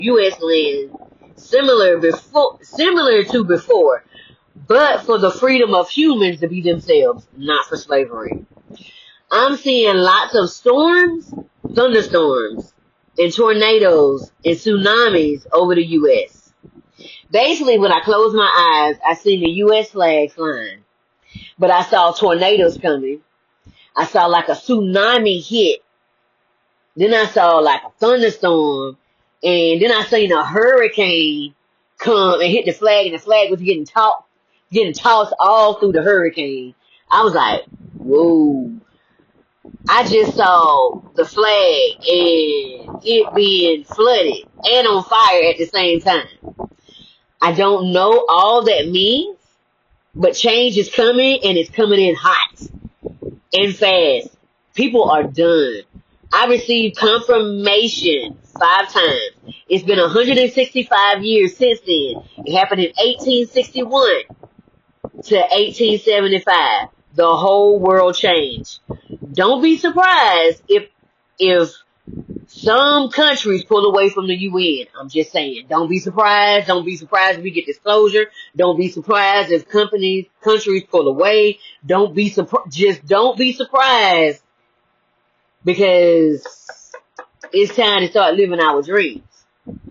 U.S. land similar to before, but for the freedom of humans to be themselves, not for slavery. I'm seeing lots of storms, thunderstorms, and tornadoes and tsunamis over the U.S. Basically, when I closed my eyes, I seen the U.S. flag flying, but I saw tornadoes coming. I saw like a tsunami hit. Then I saw like a thunderstorm, and then I seen a hurricane come and hit the flag, and the flag was getting tossed all through the hurricane. I was like, whoa. I just saw the flag and it being flooded and on fire at the same time. I don't know all that means, but change is coming, and it's coming in hot and fast. People are done. I received confirmation 5 times. It's been 165 years since then. It happened in 1861 to 1875. The whole world changed. Don't be surprised if some countries pull away from the UN. I'm just saying. Don't be surprised. Don't be surprised if we get disclosure. Don't be surprised if countries pull away. Just don't be surprised, because it's time to start living our dreams.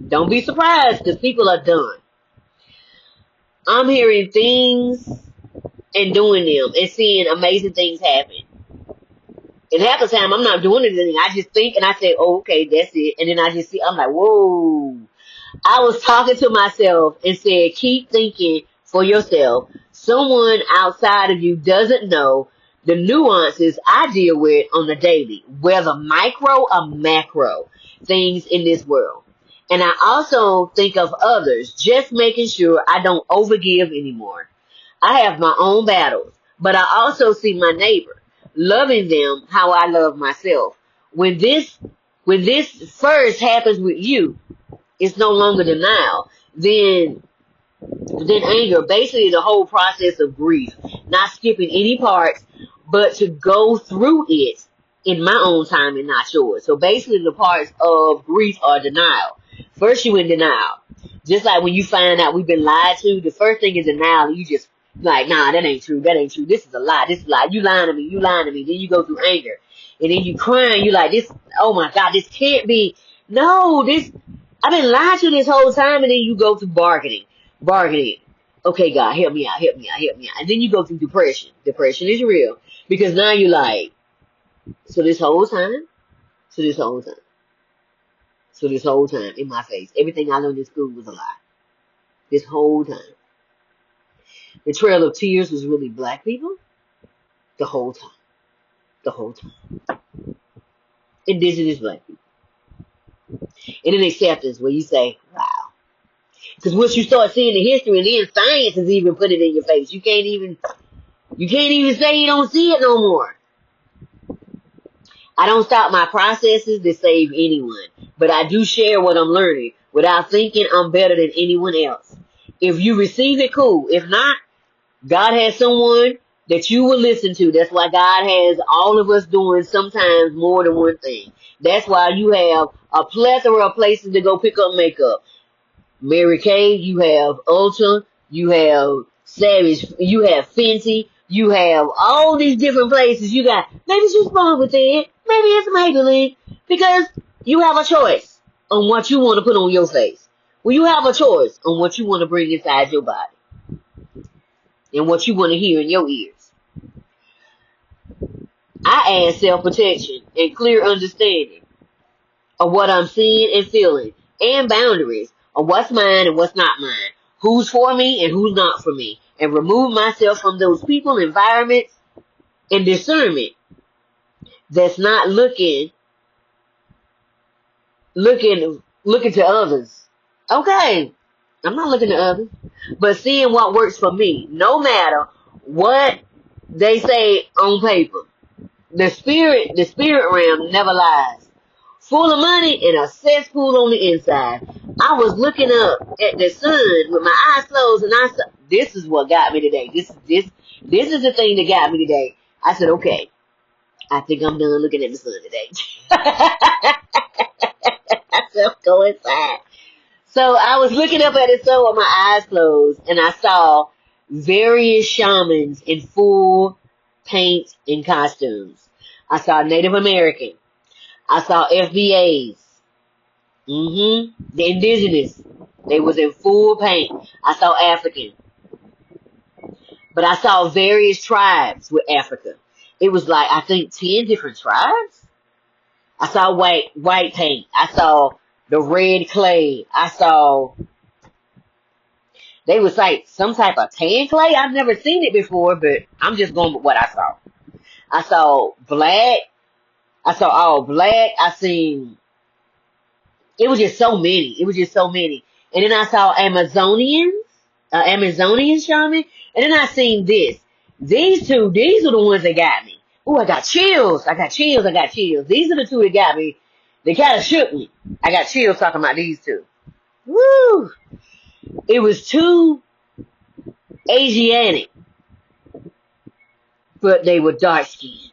Don't be surprised, because people are done. I'm hearing things and doing them and seeing amazing things happen. And half the time I'm not doing anything. I just think and I say, oh, okay, that's it. And then I just see, I'm like, whoa. I was talking to myself and said, keep thinking for yourself. Someone outside of you doesn't know the nuances I deal with on the daily, whether micro or macro things in this world. And I also think of others, just making sure I don't overgive anymore. I have my own battles, but I also see my neighbor, loving them how I love myself. When this first happens with you, it's no longer denial. Then anger, basically the whole process of grief, not skipping any parts, but to go through it in my own time and not yours. So basically the parts of grief are denial. First you in denial. Just like when you find out we've been lied to, the first thing is denial, and you just like, nah, that ain't true, this is a lie, you lying to me, then you go through anger, and then you crying, you like, this, oh my God, this can't be, no, I've been lied to this whole time, and then you go through bargaining, okay, God, help me out, and then you go through depression is real, because now you're like, so this whole time in my face, everything I learned in school was a lie, this whole time. The Trail of Tears was really black people the whole time. Indigenous black people. And then acceptance, where you say, wow. Because once you start seeing the history, and then science is even put it in your face, you can't even say you don't see it no more. I don't stop my processes to save anyone, but I do share what I'm learning without thinking I'm better than anyone else. If you receive it, cool. If not, God has someone that you will listen to. That's why God has all of us doing sometimes more than one thing. That's why you have a plethora of places to go pick up makeup. Mary Kay, you have Ulta, you have Savage, you have Fenty, you have all these different places. You got, maybe it's just wrong with it, maybe it's Maybelline, because you have a choice on what you want to put on your face. Well, you have a choice on what you want to bring inside your body and what you want to hear in your ears. I add self-protection and clear understanding of what I'm seeing and feeling, and boundaries of what's mine and what's not mine, who's for me and who's not for me, and remove myself from those people, environments, and discernment that's not looking to others. Okay, I'm not looking to others, but seeing what works for me, no matter what they say on paper. The spirit realm never lies. Full of money and a cesspool on the inside. I was looking up at the sun with my eyes closed, and I said, this is what got me today. This is the thing that got me today. I said, okay, I think I'm done looking at the sun today. I said, go inside. So I was looking up at the sun with my eyes closed, and I saw various shamans in full paint and costumes. I saw Native American. I saw FBAs. The indigenous. They was in full paint. I saw African. But I saw various tribes with Africa. It was like, I think 10 different tribes. I saw white paint. I saw the red clay. I saw, they was like some type of tan clay. I've never seen it before, but I'm just going with what I saw. I saw black. I saw all black. I seen, it was just so many. It was just so many. And then I saw Amazonian shaman. And then I seen this. These are the ones that got me. Oh, I got chills. I got chills. These are the two that got me. They kind of shook me. I got chills talking about these two. Woo! It was two Asiatic, but they were dark skinned.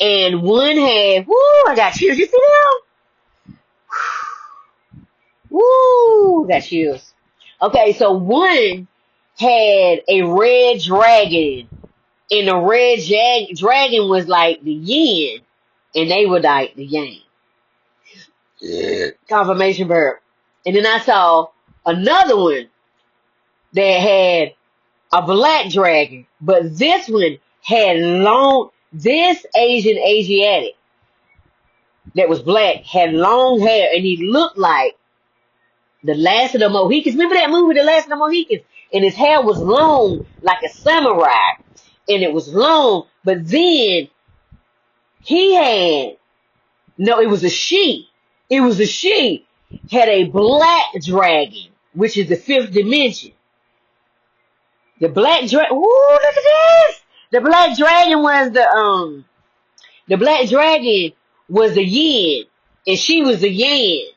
And one had, woo, I got chills. You see them? Woo, got chills. Okay, so one had a red dragon, and the red dragon was like the yin, and they were like the yang. Confirmation verb. And then I saw another one that had a black dragon, but this one had this Asiatic that was black had long hair, and he looked like the Last of the Mohicans. Remember that movie, The Last of the Mohicans? And his hair was long like a samurai, and it was long, but then he had, no, it was a she. It was a she. Had a black dragon, which is the fifth dimension. The black dragon, ooh, look at this! The black dragon was the yin, and she was the yang.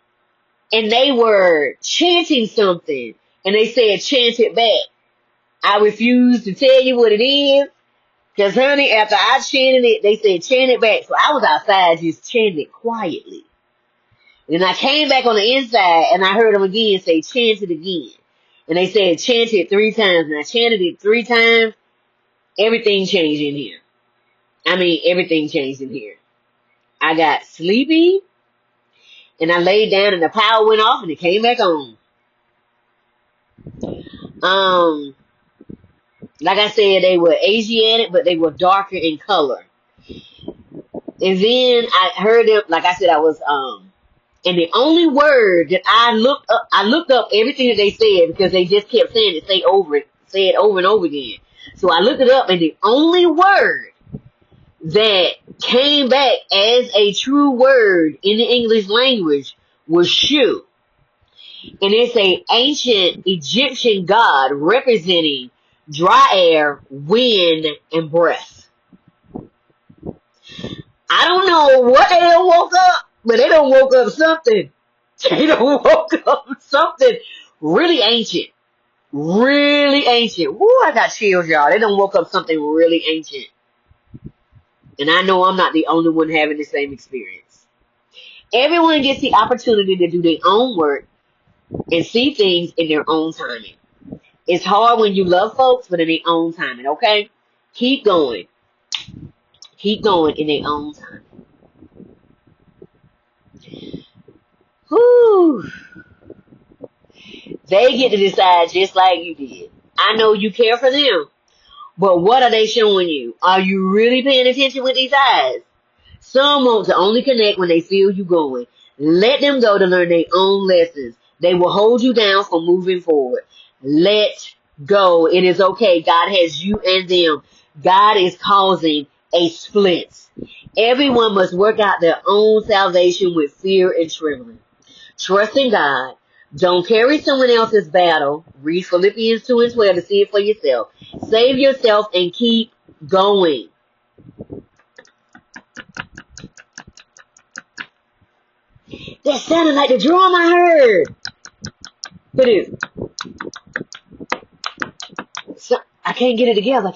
And they were chanting something, and they said, chant it back. I refuse to tell you what it is, because honey, after I chanted it, they said, chant it back. So I was outside just chanting it quietly. And I came back on the inside, and I heard them again say, chant it again. And they said, chant it 3 times. And I chanted it 3 times. Everything changed in here. I mean, everything changed in here. I got sleepy, and I laid down, and the power went off, and it came back on. Like I said, they were Asiatic, but they were darker in color. And then I heard them, like I said, and the only word that I looked up everything that they said, because they just kept saying it, say it over and over again. So I looked it up, and the only word that came back as a true word in the English language was Shu. And it's an ancient Egyptian god representing dry air, wind, and breath. I don't know what they done woke up, but they done woke up something. They done woke up something really ancient. Really ancient. Woo, I got chills, y'all. They done woke up something really ancient. And I know I'm not the only one having the same experience. Everyone gets the opportunity to do their own work and see things in their own timing. It's hard when you love folks, but in their own timing, okay? Keep going. Keep going in their own timing. Whew. They get to decide just like you did. I know you care for them, but what are they showing you? Are you really paying attention with these eyes? Some want to only connect when they feel you going. Let them go to learn their own lessons. They will hold you down from moving forward. Let go. It is okay. God has you and them. God is causing a split. Everyone must work out their own salvation with fear and trembling. Trust in God. Don't carry someone else's battle. Read Philippians 2 and 12 to see it for yourself. Save yourself and keep going. That sounded like the drum I heard. What is it? So, I can't get it together.